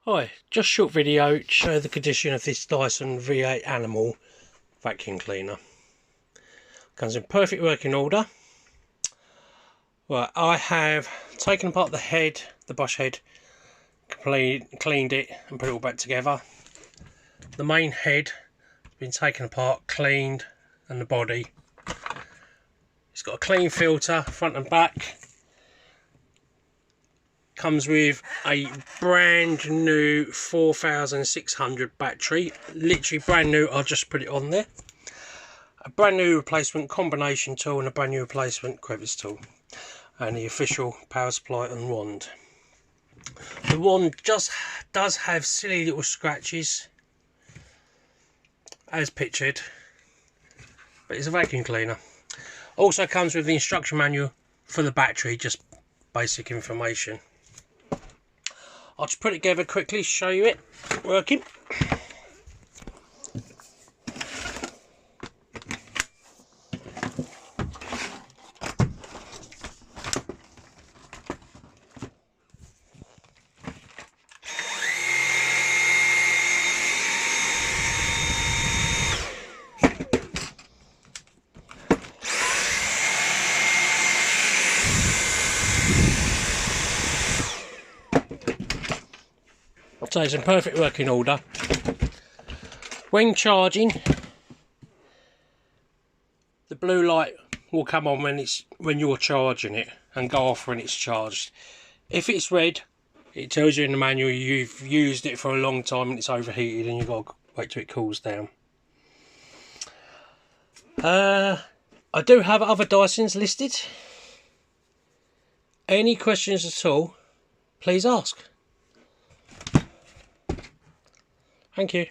Hi, just a short video to show the condition of this Dyson V8 Animal vacuum cleaner. Comes in perfect working order. Well, I have taken apart the head, the brush head, cleaned it and put it all back together. The main head has been taken apart, cleaned, and the body. It's got a clean filter, front and back. Comes with a brand new 4600 battery, literally brand new. I'll just put it on there. A brand new replacement combination tool and a brand new replacement crevice tool, and the official power supply and wand. The wand just does have silly little scratches as pictured, but it's a vacuum cleaner. Also comes with the instruction manual for the battery, just basic information. I'll just put it together quickly, show you it working. So it's in perfect working order. When charging, the blue light will come on when you're charging it and go off when it's charged. If it's red, it tells you in the manual you've used it for a long time and it's overheated and you've got to wait till it cools down. I do have other Dysons listed. Any questions at all, please ask. Thank you.